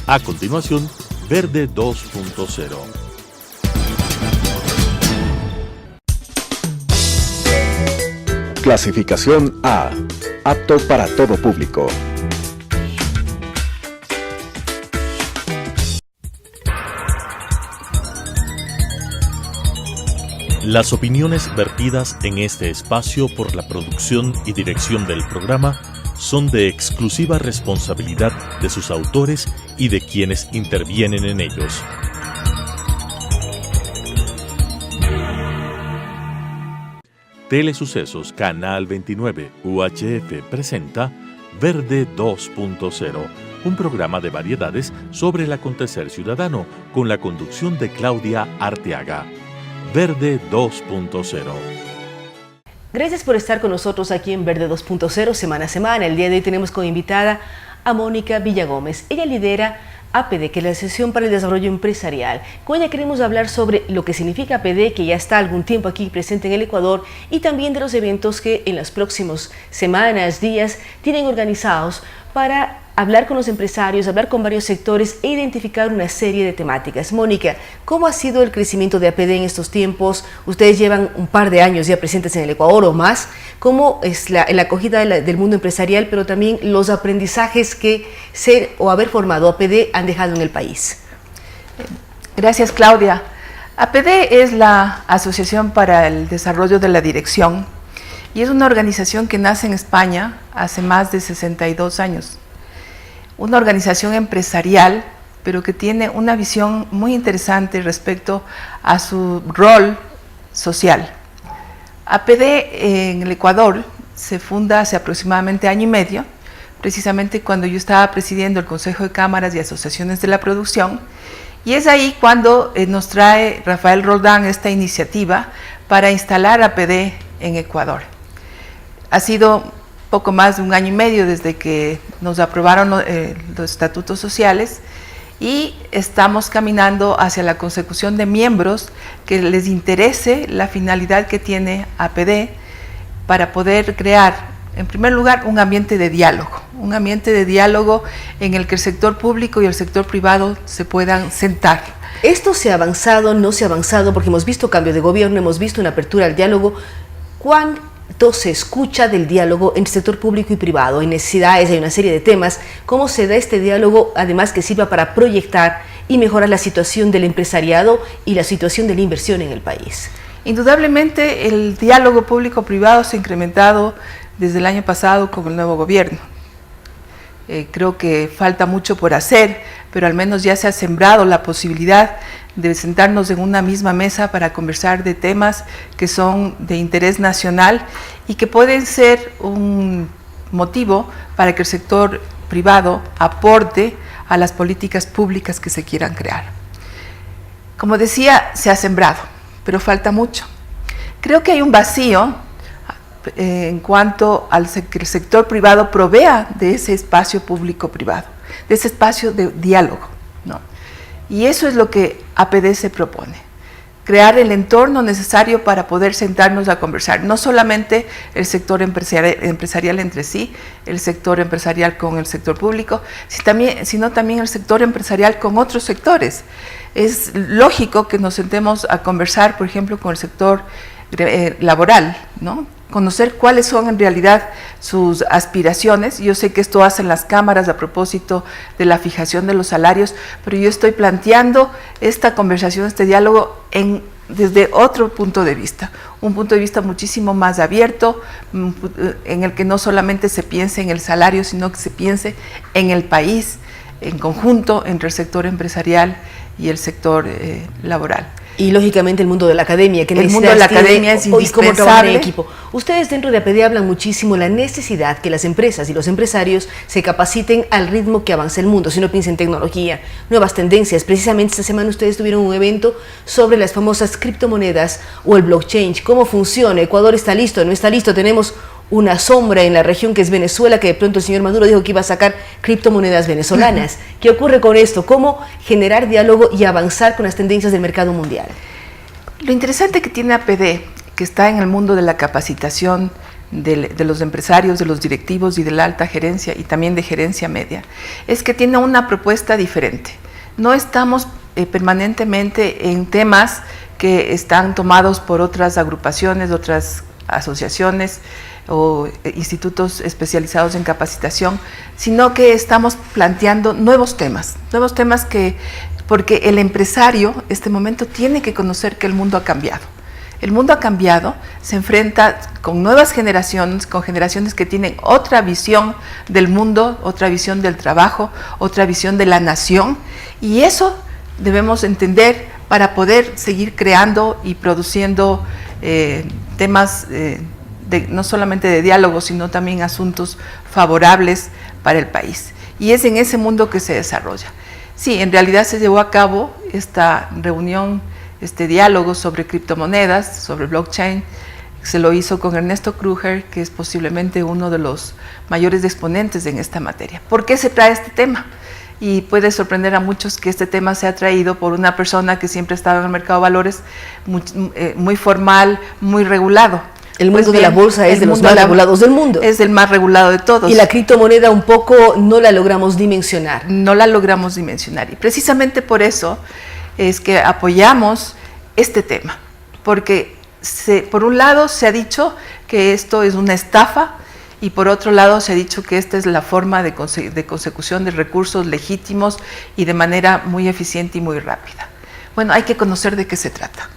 A continuación, Verde 2.0. Clasificación A. Apto para todo público. Las opiniones vertidas en este espacio por la producción y dirección del programa son de exclusiva responsabilidad de sus autores y de quienes intervienen en ellos. Telesucesos Canal 29 UHF presenta Verde 2.0, un programa de variedades sobre el acontecer ciudadano con la conducción de Claudia Arteaga. Verde 2.0. Gracias por estar con nosotros aquí en Verde 2.0 semana a semana. El día de hoy tenemos como invitada a Mónica Villagómez. Ella lidera APD, que es la Asociación para el Desarrollo Empresarial. Con ella queremos hablar sobre lo que significa APD, que ya está algún tiempo aquí presente en el Ecuador, y también de los eventos que en las próximas semanas, días, tienen organizados para hablar con los empresarios, hablar con varios sectores e identificar una serie de temáticas. Mónica, ¿cómo ha sido el crecimiento de APD en estos tiempos? Ustedes llevan un par de años ya presentes en el Ecuador o más. ¿Cómo es la acogida del mundo empresarial, pero también los aprendizajes que ser o haber formado APD han dejado en el país? Gracias, Claudia. APD es la Asociación para el Desarrollo de la Dirección y es una organización que nace en España hace más de 62 años. Una organización empresarial, pero que tiene una visión muy interesante respecto a su rol social. APD en el Ecuador se funda hace aproximadamente año y medio, precisamente cuando yo estaba presidiendo el Consejo de Cámaras y Asociaciones de la Producción, y es ahí cuando nos trae Rafael Roldán esta iniciativa para instalar APD en Ecuador. Ha sido poco más de un año y medio desde que nos aprobaron los estatutos sociales y estamos caminando hacia la consecución de miembros que les interese la finalidad que tiene APD para poder crear, en primer lugar, un ambiente de diálogo en el que el sector público y el sector privado se puedan sentar. ¿Esto se ha avanzado, no se ha avanzado? Porque hemos visto cambio de gobierno, hemos visto una apertura al diálogo. ¿Cuánto se escucha del diálogo entre sector público y privado? Hay necesidades, hay una serie de temas. ¿Cómo se da este diálogo, además que sirva para proyectar y mejorar la situación del empresariado y la situación de la inversión en el país? Indudablemente el diálogo público-privado se ha incrementado desde el año pasado con el nuevo gobierno. Creo que falta mucho por hacer, pero al menos ya se ha sembrado la posibilidad de sentarnos en una misma mesa para conversar de temas que son de interés nacional y que pueden ser un motivo para que el sector privado aporte a las políticas públicas que se quieran crear. Como decía, se ha sembrado, pero falta mucho. Creo que hay un vacío en cuanto al que el sector privado provea de ese espacio público-privado, de ese espacio de diálogo, ¿no? Y eso es lo que APD se propone, crear el entorno necesario para poder sentarnos a conversar, no solamente el sector empresarial entre sí, el sector empresarial con el sector público, sino también el sector empresarial con otros sectores. Es lógico que nos sentemos a conversar, por ejemplo, con el sector laboral, ¿no? Conocer cuáles son en realidad sus aspiraciones. Yo sé que esto hacen las cámaras a propósito de la fijación de los salarios, pero yo estoy planteando esta conversación, este diálogo desde otro punto de vista, un punto de vista muchísimo más abierto, en el que no solamente se piense en el salario, sino que se piense en el país, en conjunto entre el sector empresarial y el sector laboral. Y lógicamente el mundo de la academia, que el mundo de la academia es indispensable. Cómo trabajar en equipo. Ustedes dentro de APD hablan muchísimo de la necesidad que las empresas y los empresarios se capaciten al ritmo que avanza el mundo. Si uno piensa en tecnología, nuevas tendencias. Precisamente esta semana ustedes tuvieron un evento sobre las famosas criptomonedas o el blockchain. ¿Cómo funciona? ¿Ecuador está listo? ¿No está listo? Tenemos una sombra en la región que es Venezuela, que de pronto el señor Maduro dijo que iba a sacar criptomonedas venezolanas. ¿Qué ocurre con esto? ¿Cómo generar diálogo y avanzar con las tendencias del mercado mundial? Lo interesante que tiene APD, que está en el mundo de la capacitación de los empresarios, de los directivos y de la alta gerencia y también de gerencia media, es que tiene una propuesta diferente. No estamos permanentemente en temas que están tomados por otras agrupaciones, otras asociaciones o institutos especializados en capacitación, sino que estamos planteando nuevos temas porque el empresario en este momento tiene que conocer que el mundo ha cambiado. El mundo ha cambiado, se enfrenta con nuevas generaciones, con generaciones que tienen otra visión del mundo, otra visión del trabajo, otra visión de la nación, y eso debemos entender para poder seguir creando y produciendo temas no solamente de diálogo, sino también asuntos favorables para el país. Y es en ese mundo que se desarrolla. Sí, en realidad se llevó a cabo esta reunión, este diálogo sobre criptomonedas, sobre blockchain. Se lo hizo con Ernesto Kruger, que es posiblemente uno de los mayores exponentes en esta materia. ¿Por qué se trae este tema? Y puede sorprender a muchos que este tema sea traído por una persona que siempre estaba en el mercado de valores, muy formal, muy regulado. El mundo de la bolsa es de los más regulados del mundo. Es el más regulado de todos. Y la criptomoneda un poco no la logramos dimensionar. No la logramos dimensionar. Y precisamente por eso es que apoyamos este tema. Porque por un lado se ha dicho que esto es una estafa y por otro lado se ha dicho que esta es la forma de consecución de recursos legítimos y de manera muy eficiente y muy rápida. Bueno, hay que conocer de qué se trata.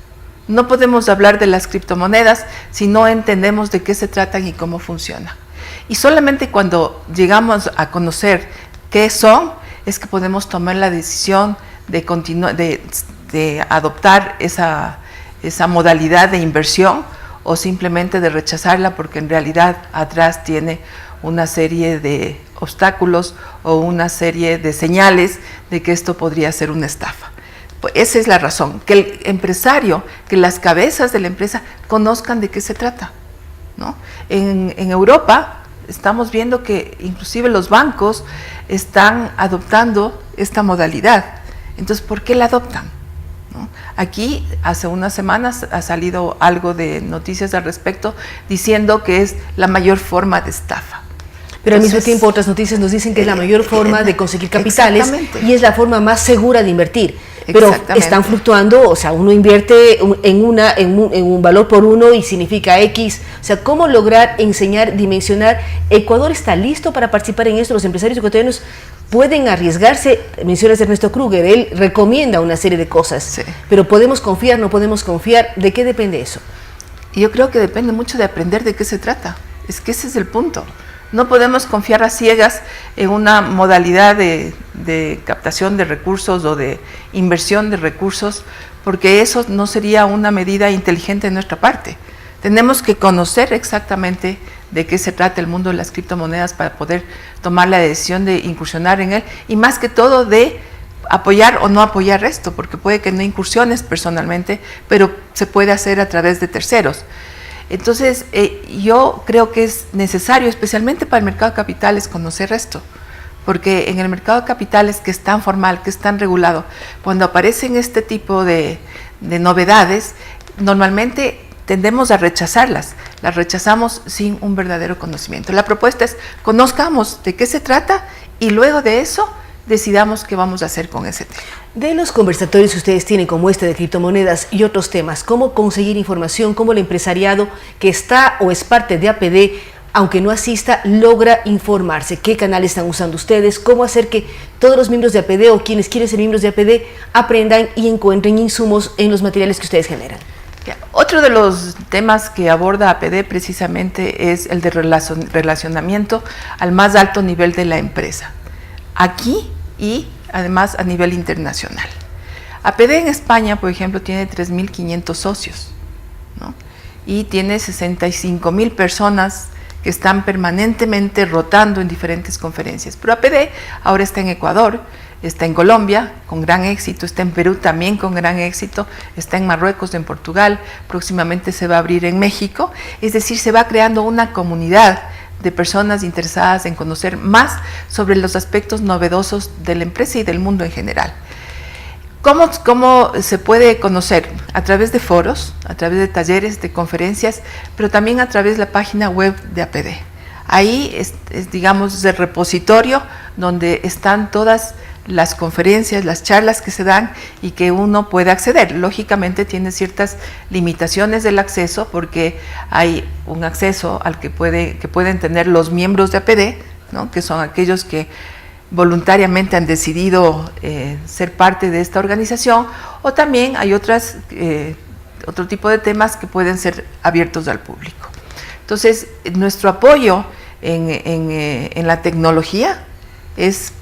No podemos hablar de las criptomonedas si no entendemos de qué se tratan y cómo funcionan. Y solamente cuando llegamos a conocer qué son, es que podemos tomar la decisión de adoptar esa modalidad de inversión o simplemente de rechazarla porque en realidad atrás tiene una serie de obstáculos o una serie de señales de que esto podría ser una estafa. Pues esa es la razón, que el empresario, que las cabezas de la empresa conozcan de qué se trata, ¿no? En Europa estamos viendo que inclusive los bancos están adoptando esta modalidad. Entonces, ¿por qué la adoptan? ¿No? Aquí, hace unas semanas, ha salido algo de noticias al respecto diciendo que es la mayor forma de estafa. Pero al mismo tiempo otras noticias nos dicen que es la mayor forma de conseguir capitales y es la forma más segura de invertir. Pero están fluctuando, o sea, uno invierte en un valor por uno y significa X. O sea, ¿cómo lograr enseñar, dimensionar? ¿Ecuador está listo para participar en esto? Los empresarios ecuatorianos pueden arriesgarse. Mencionas a Ernesto Kruger, él recomienda una serie de cosas. Sí. Pero ¿podemos confiar, no podemos confiar? ¿De qué depende eso? Yo creo que depende mucho de aprender de qué se trata. Es que ese es el punto. No podemos confiar a ciegas en una modalidad de captación de recursos o de inversión de recursos, porque eso no sería una medida inteligente de nuestra parte. Tenemos que conocer exactamente de qué se trata el mundo de las criptomonedas para poder tomar la decisión de incursionar en él y más que todo de apoyar o no apoyar esto, porque puede que no incursiones personalmente, pero se puede hacer a través de terceros. Entonces, yo creo que es necesario, especialmente para el mercado de capitales, conocer esto, porque en el mercado de capitales, que es tan formal, que es tan regulado, cuando aparecen este tipo de novedades, normalmente tendemos a rechazarlas, las rechazamos sin un verdadero conocimiento. La propuesta es, conozcamos de qué se trata y luego de eso, decidamos qué vamos a hacer con ese tema. De los conversatorios que ustedes tienen como este de criptomonedas y otros temas, ¿cómo conseguir información? ¿Cómo el empresariado que está o es parte de APD, aunque no asista, logra informarse? ¿Qué canales están usando ustedes? ¿Cómo hacer que todos los miembros de APD o quienes quieren ser miembros de APD aprendan y encuentren insumos en los materiales que ustedes generan? Otro de los temas que aborda APD precisamente es el de relacionamiento al más alto nivel de la empresa, aquí y además a nivel internacional. APD en España, por ejemplo, tiene 3.500 socios, ¿no? Y tiene 65.000 personas que están permanentemente rotando en diferentes conferencias. Pero APD ahora está en Ecuador, está en Colombia con gran éxito, está en Perú también con gran éxito, está en Marruecos, en Portugal, próximamente se va a abrir en México. Es decir, se va creando una comunidad de personas interesadas en conocer más sobre los aspectos novedosos de la empresa y del mundo en general. ¿Cómo se puede conocer? A través de foros, a través de talleres, de conferencias, pero también a través de la página web de APD. Ahí es digamos, el repositorio donde están todas las conferencias, las charlas que se dan y que uno puede acceder. Lógicamente tiene ciertas limitaciones del acceso porque hay un acceso al que pueden tener los miembros de APD, ¿no? Que son aquellos que voluntariamente han decidido ser parte de esta organización, o también hay otro tipo de temas que pueden ser abiertos al público. Entonces, nuestro apoyo en la tecnología es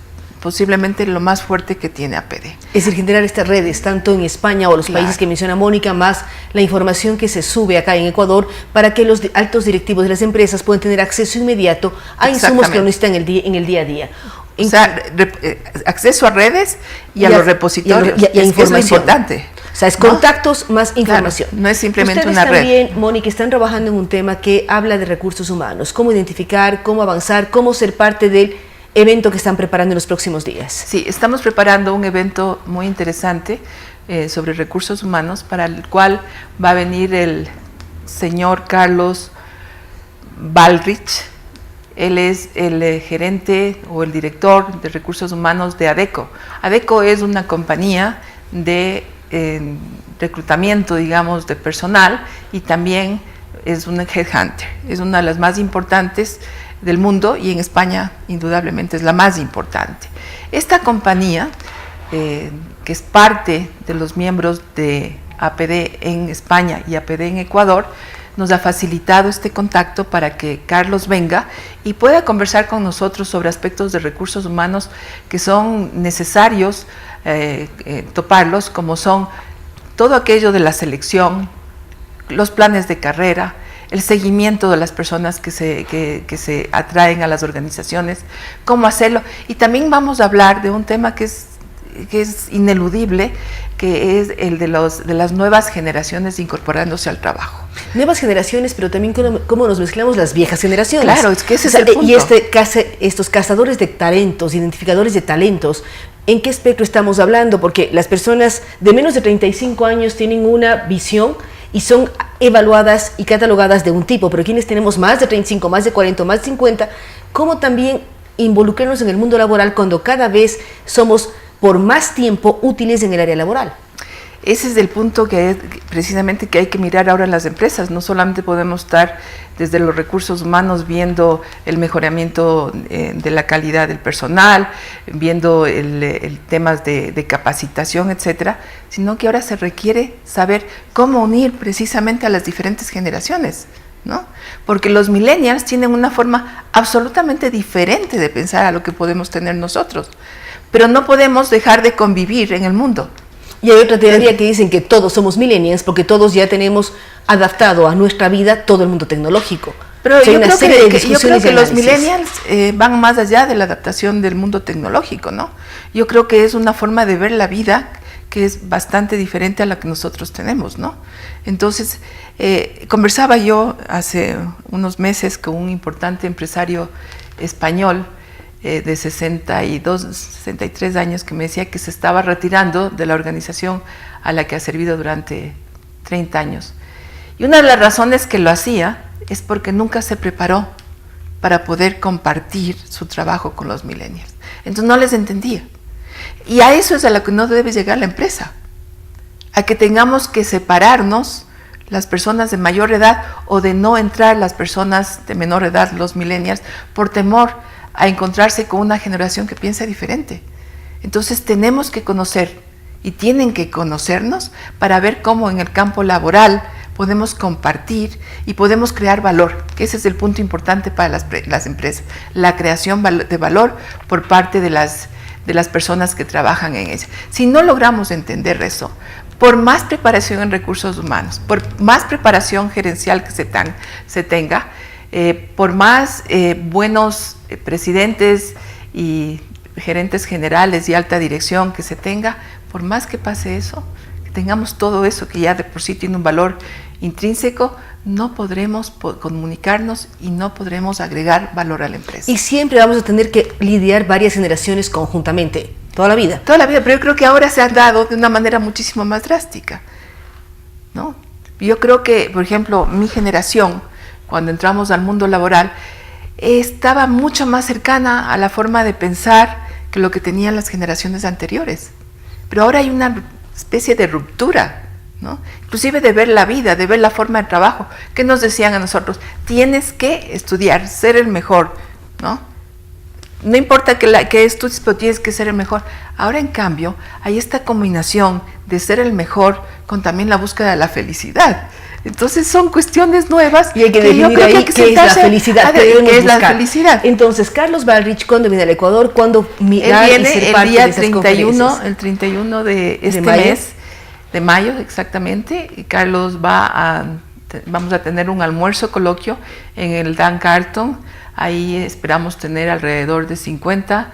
posiblemente lo más fuerte que tiene APD. Es decir, generar estas redes, tanto en España o los países que menciona Mónica, más la información que se sube acá en Ecuador, para que los altos directivos de las empresas puedan tener acceso inmediato a insumos que lo necesitan en el día a día. O sea, acceso a redes y a los repositorios, y a información. Es lo importante. O sea, es contactos más información. Claro, no es simplemente una red. Ustedes también, Mónica, están trabajando en un tema que habla de recursos humanos, cómo identificar, cómo avanzar, cómo ser parte del evento que están preparando en los próximos días. Sí, estamos preparando un evento muy interesante sobre recursos humanos, para el cual va a venir el señor Carlos Balrich. Él es el gerente o el director de recursos humanos de ADECO. ADECO es una compañía de reclutamiento, digamos, de personal, y también es un headhunter. Es una de las más importantes del mundo, y en España indudablemente es la más importante. Esta compañía, que es parte de los miembros de APD en España y APD en Ecuador, nos ha facilitado este contacto para que Carlos venga y pueda conversar con nosotros sobre aspectos de recursos humanos que son necesarios toparlos, como son todo aquello de la selección, los planes de carrera, el seguimiento de las personas que se atraen a las organizaciones, cómo hacerlo. Y también vamos a hablar de un tema que es ineludible, que es el de las nuevas generaciones incorporándose al trabajo. Nuevas generaciones, pero también cómo nos mezclamos las viejas generaciones. Claro, es que ese es el punto. Y estos cazadores de talentos, identificadores de talentos, ¿en qué espectro estamos hablando? Porque las personas de menos de 35 años tienen una visión y son evaluadas y catalogadas de un tipo, pero quienes tenemos más de 35, más de 40, más de 50, ¿cómo también involucrarnos en el mundo laboral cuando cada vez somos por más tiempo útiles en el área laboral? Ese es el punto precisamente que hay que mirar ahora en las empresas. No solamente podemos estar desde los recursos humanos viendo el mejoramiento de la calidad del personal, viendo el temas de capacitación, etcétera, sino que ahora se requiere saber cómo unir precisamente a las diferentes generaciones, ¿no? Porque los millennials tienen una forma absolutamente diferente de pensar a lo que podemos tener nosotros, pero no podemos dejar de convivir en el mundo. Y hay otra teoría que dicen que todos somos millennials porque todos ya tenemos adaptado a nuestra vida todo el mundo tecnológico. Pero yo creo que los millennials van más allá de la adaptación del mundo tecnológico, ¿no? Yo creo que es una forma de ver la vida que es bastante diferente a la que nosotros tenemos, ¿no? Entonces, conversaba yo hace unos meses con un importante empresario español de 62, 63 años, que me decía que se estaba retirando de la organización a la que ha servido durante 30 años. Y una de las razones que lo hacía es porque nunca se preparó para poder compartir su trabajo con los millennials. Entonces no les entendía. Y a eso es a lo que no debe llegar la empresa, a que tengamos que separarnos las personas de mayor edad o de no entrar las personas de menor edad, los millennials, por temor a encontrarse con una generación que piensa diferente. Entonces tenemos que conocer, y tienen que conocernos, para ver cómo en el campo laboral podemos compartir y podemos crear valor, que ese es el punto importante para las empresas, la creación de valor por parte de las personas que trabajan en ella. Si no logramos entender eso, por más preparación en recursos humanos, por más preparación gerencial que se tenga, por más buenos presidentes y gerentes generales y alta dirección que se tenga, por más que pase eso, que tengamos todo eso que ya de por sí tiene un valor intrínseco, no podremos comunicarnos y no podremos agregar valor a la empresa. Y siempre vamos a tener que lidiar varias generaciones conjuntamente. toda la vida. Toda la vida, pero yo creo que ahora se han dado de una manera muchísimo más drástica, ¿no? Yo creo que, por ejemplo, mi generación, cuando entramos al mundo laboral, estaba mucho más cercana a la forma de pensar que lo que tenían las generaciones anteriores. Pero ahora hay una especie de ruptura, ¿no? Inclusive de ver la vida, de ver la forma de trabajo. ¿Qué nos decían a nosotros? Tienes que estudiar, ser el mejor, ¿no? No importa que estudies, pero tienes que ser el mejor. Ahora, en cambio, hay esta combinación de ser el mejor con también la búsqueda de la felicidad. Entonces son cuestiones nuevas y hay que definir ahí qué es la felicidad. ¿Qué es la felicidad? Entonces, Carlos Balrich, ¿cuándo viene al Ecuador? ¿Cuándo mirar y ser parte de esas conferencias? El 31 de este mes, de mayo exactamente, y Carlos vamos a tener un almuerzo coloquio en el Dan Carlton. Ahí esperamos tener alrededor de 50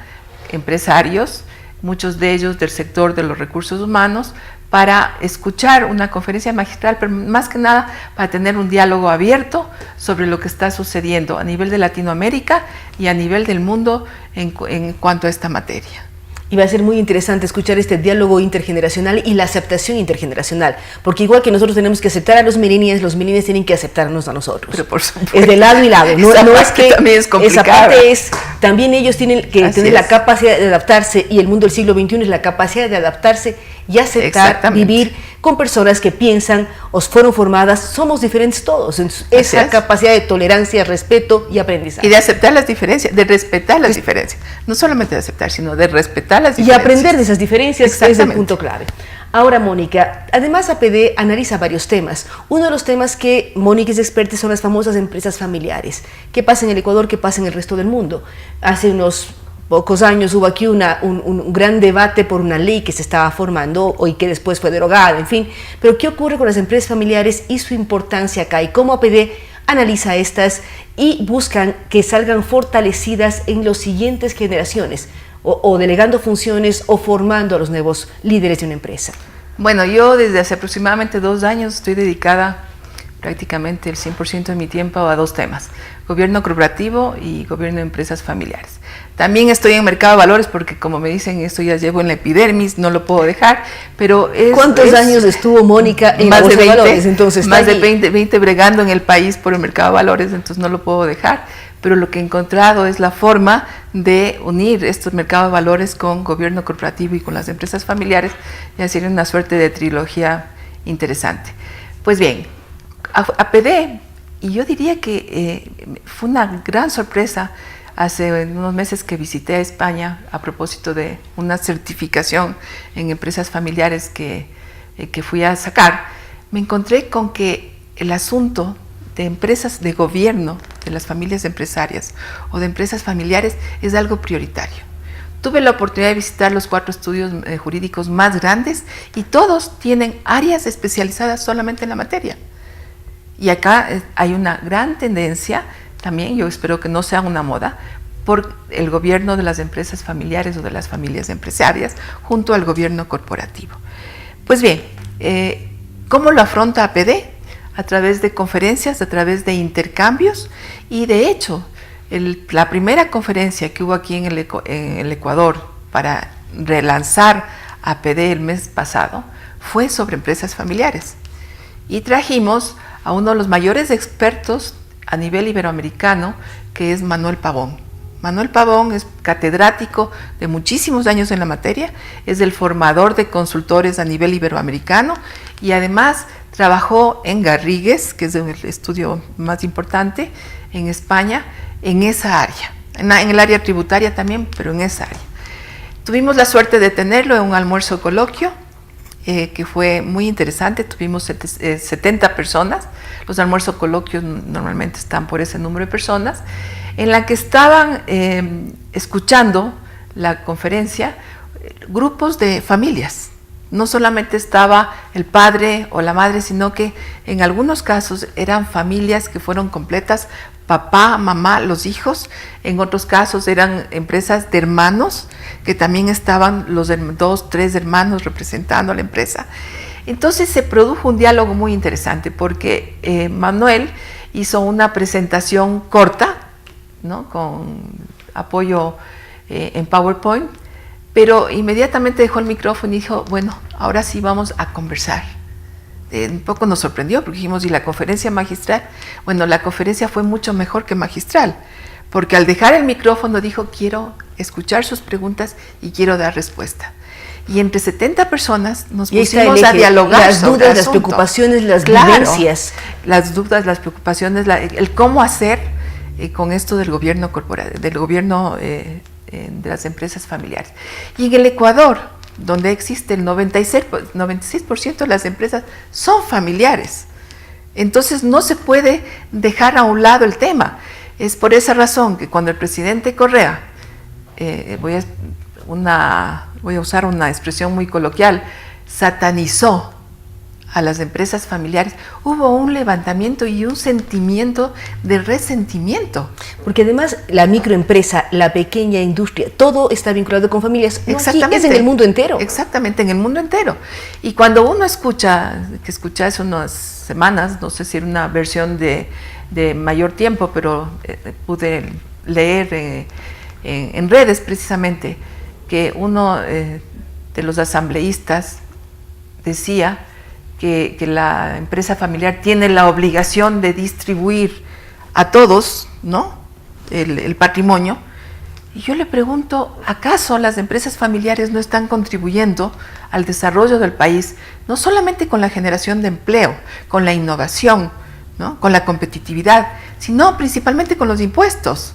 empresarios, muchos de ellos del sector de los recursos humanos, para escuchar una conferencia magistral, pero más que nada para tener un diálogo abierto sobre lo que está sucediendo a nivel de Latinoamérica y a nivel del mundo en cuanto a esta materia. Y va a ser muy interesante escuchar este diálogo intergeneracional y la aceptación intergeneracional, porque igual que nosotros tenemos que aceptar a los millennials tienen que aceptarnos a nosotros. Pero por supuesto. Es de lado y lado. No es que también es complicado. Esa parte es, también ellos tienen que tener la capacidad de adaptarse, y el mundo del siglo XXI es la capacidad de adaptarse y aceptar vivir con personas que piensan o fueron formadas, somos diferentes todos. Esa capacidad de tolerancia, respeto y aprendizaje. Y de aceptar las diferencias, de respetar las diferencias. No solamente de aceptar, sino de respetar las diferencias. Y aprender de esas diferencias es el punto clave. Ahora, Mónica, además APD analiza varios temas. Uno de los temas que Mónica es experta son las famosas empresas familiares. ¿Qué pasa en el Ecuador? ¿Qué pasa en el resto del mundo? Hace unos pocos años hubo aquí un gran debate por una ley que se estaba formando y que después fue derogada, en fin. Pero ¿qué ocurre con las empresas familiares y su importancia acá? ¿Y cómo APD analiza estas y buscan que salgan fortalecidas en las siguientes generaciones? O delegando funciones o formando a los nuevos líderes de una empresa. Bueno, yo desde hace aproximadamente 2 años estoy dedicada prácticamente el 100% de mi tiempo a 2 temas: gobierno corporativo y gobierno de empresas familiares. También estoy en mercado de valores porque, como me dicen, esto ya llevo en la epidermis, no lo puedo dejar, pero ¿Cuántos años estuvo Mónica en la bolsa de valores? Entonces, más de 20 bregando en el país por el mercado de valores, entonces no lo puedo dejar. Pero lo que he encontrado es la forma de unir estos mercados de valores con gobierno corporativo y con las empresas familiares, y hacer una suerte de trilogía interesante. Pues bien, APD, y yo diría que fue una gran sorpresa hace unos meses que visité a España a propósito de una certificación en empresas familiares que fui a sacar. Me encontré con que el asunto de empresas de gobierno, de las familias empresarias o de empresas familiares es algo prioritario. Tuve la oportunidad de visitar los 4 estudios jurídicos más grandes y todos tienen áreas especializadas solamente en la materia. Y acá hay una gran tendencia, también yo espero que no sea una moda, por el gobierno de las empresas familiares o de las familias empresarias junto al gobierno corporativo. Pues bien, ¿cómo lo afronta APD? A través de conferencias, a través de intercambios, y de hecho, la primera conferencia que hubo aquí en el Ecuador para relanzar APD el mes pasado fue sobre empresas familiares. Y trajimos a uno de los mayores expertos a nivel iberoamericano, que es Manuel Pavón. Manuel Pavón es catedrático de muchísimos años en la materia, es el formador de consultores a nivel iberoamericano y además trabajó en Garrigues, que es el estudio más importante en España, en esa área, en el área tributaria también, pero en esa área. Tuvimos la suerte de tenerlo en un almuerzo coloquio, que fue muy interesante. Tuvimos 70 personas. Los almuerzos coloquios normalmente están por ese número de personas, en la que estaban escuchando la conferencia grupos de familias. No solamente estaba el padre o la madre, sino que en algunos casos eran familias que fueron completas, papá, mamá, los hijos. En otros casos eran empresas de hermanos, que también estaban los 2, 3 hermanos representando a la empresa. Entonces se produjo un diálogo muy interesante, porque Manuel hizo una presentación corta, ¿no?, con apoyo en PowerPoint, pero inmediatamente dejó el micrófono y dijo, bueno, ahora sí vamos a conversar. Un poco nos sorprendió porque dijimos, ¿y la conferencia magistral? Bueno, la conferencia fue mucho mejor que magistral, porque al dejar el micrófono dijo, quiero escuchar sus preguntas y quiero dar respuesta. Y entre 70 personas nos pusimos a dialogar las dudas, las preocupaciones, las vivencias. Las dudas, las preocupaciones, el cómo hacer con esto del gobierno corporativo, del gobierno de las empresas familiares. Y en el Ecuador, donde existe el 96% de las empresas son familiares. Entonces no se puede dejar a un lado el tema. Es por esa razón que cuando el presidente Correa, voy a usar una expresión muy coloquial, satanizó a las empresas familiares, hubo un levantamiento y un sentimiento de resentimiento. Porque además la microempresa, la pequeña industria, todo está vinculado con familias. Exactamente. Aquí es en el mundo entero. Exactamente, en el mundo entero. Y cuando uno escucha hace unas semanas, no sé si era una versión de mayor tiempo, pero pude leer en redes precisamente, que uno de los asambleístas decía que la empresa familiar tiene la obligación de distribuir a todos, ¿no?, el patrimonio. Y yo le pregunto, ¿acaso las empresas familiares no están contribuyendo al desarrollo del país, no solamente con la generación de empleo, con la innovación, ¿no?, con la competitividad, sino principalmente con los impuestos?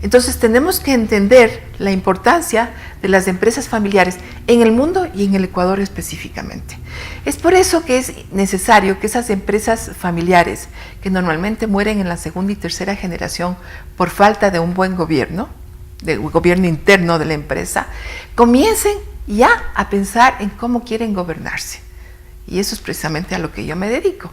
Entonces tenemos que entender la importancia de las empresas familiares en el mundo y en el Ecuador específicamente. Es por eso que es necesario que esas empresas familiares, que normalmente mueren en la segunda y tercera generación por falta de un buen gobierno, del gobierno interno de la empresa, comiencen ya a pensar en cómo quieren gobernarse. Y eso es precisamente a lo que yo me dedico.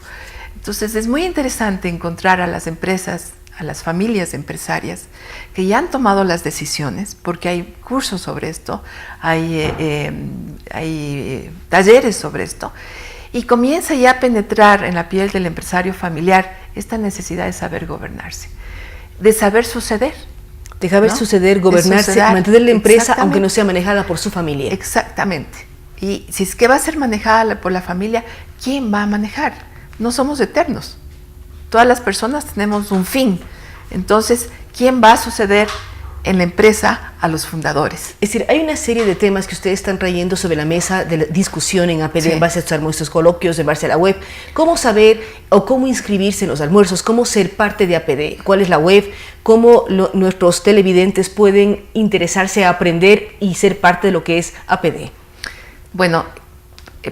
Entonces es muy interesante encontrar a las empresas, a las familias empresarias que ya han tomado las decisiones, porque hay cursos sobre esto, hay talleres sobre esto, y comienza ya a penetrar en la piel del empresario familiar esta necesidad de saber gobernarse, de saber suceder. De saber suceder, gobernarse, mantener la empresa aunque no sea manejada por su familia. Exactamente. Y si es que va a ser manejada por la familia, ¿quién va a manejar? No somos eternos. Todas las personas tenemos un fin. Entonces, ¿quién va a suceder en la empresa a los fundadores? Es decir, hay una serie de temas que ustedes están trayendo sobre la mesa de la discusión en APD, Sí. en base a estos coloquios, en base a la web. ¿Cómo saber o cómo inscribirse en los almuerzos? ¿Cómo ser parte de APD? ¿Cuál es la web? ¿Cómo nuestros televidentes pueden interesarse a aprender y ser parte de lo que es APD? Bueno,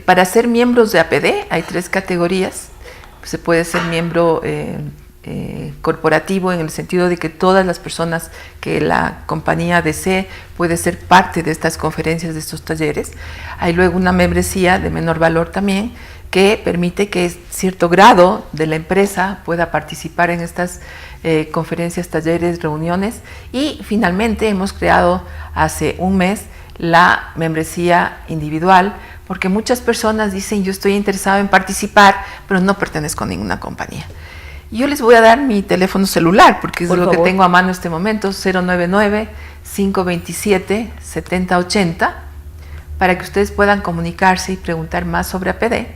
para ser miembros de APD hay 3 categorías. Se puede ser miembro corporativo, en el sentido de que todas las personas que la compañía desee puede ser parte de estas conferencias, de estos talleres. Hay luego una membresía de menor valor también, que permite que cierto grado de la empresa pueda participar en estas conferencias, talleres, reuniones. Y finalmente hemos creado hace un mes la membresía individual, porque muchas personas dicen, yo estoy interesado en participar, pero no pertenezco a ninguna compañía. Yo les voy a dar mi teléfono celular, porque es lo que tengo a mano en este momento, 099-527-7080, para que ustedes puedan comunicarse y preguntar más sobre APD.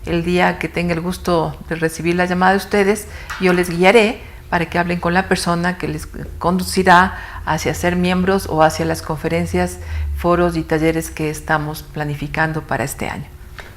El día que tenga el gusto de recibir la llamada de ustedes, yo les guiaré para que hablen con la persona que les conducirá hacia ser miembros o hacia las conferencias, foros y talleres que estamos planificando para este año.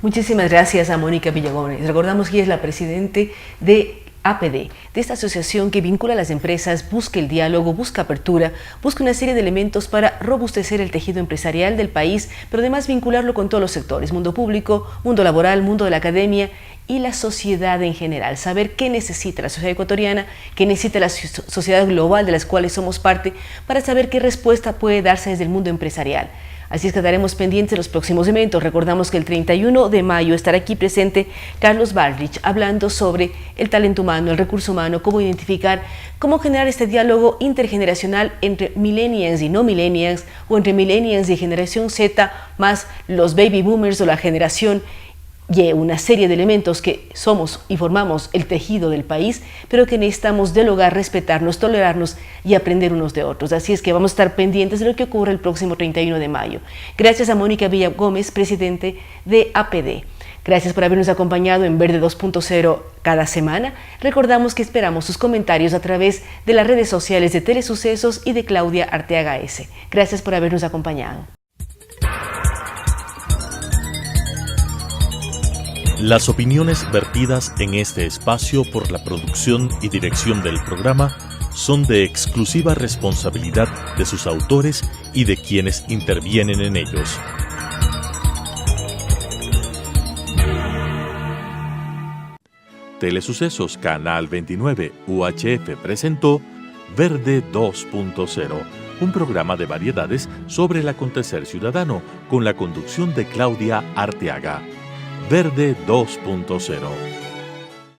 Muchísimas gracias a Mónica Villagómez. Recordamos que ella es la presidente de APD, de esta asociación que vincula a las empresas, busca el diálogo, busca apertura, busca una serie de elementos para robustecer el tejido empresarial del país, pero además vincularlo con todos los sectores, mundo público, mundo laboral, mundo de la academia y la sociedad en general. Saber qué necesita la sociedad ecuatoriana, qué necesita la sociedad global de las cuales somos parte, para saber qué respuesta puede darse desde el mundo empresarial. Así es que estaremos pendientes de los próximos eventos. Recordamos que el 31 de mayo estará aquí presente Carlos Baldrich hablando sobre el talento humano, el recurso humano, cómo identificar, cómo generar este diálogo intergeneracional entre millennials y no millennials, o entre millennials y generación Z más los baby boomers o la generación y una serie de elementos que somos y formamos el tejido del país, pero que necesitamos dialogar, respetarnos, tolerarnos y aprender unos de otros. Así es que vamos a estar pendientes de lo que ocurre el próximo 31 de mayo. Gracias a Mónica Villagómez, presidente de APD. Gracias por habernos acompañado en Verde 2.0 cada semana. Recordamos que esperamos sus comentarios a través de las redes sociales de Telesucesos y de Claudia Arteaga S. Gracias por habernos acompañado. Las opiniones vertidas en este espacio por la producción y dirección del programa son de exclusiva responsabilidad de sus autores y de quienes intervienen en ellos. Telesucesos Canal 29 UHF presentó Verde 2.0, un programa de variedades sobre el acontecer ciudadano con la conducción de Claudia Arteaga. Verde 2.0.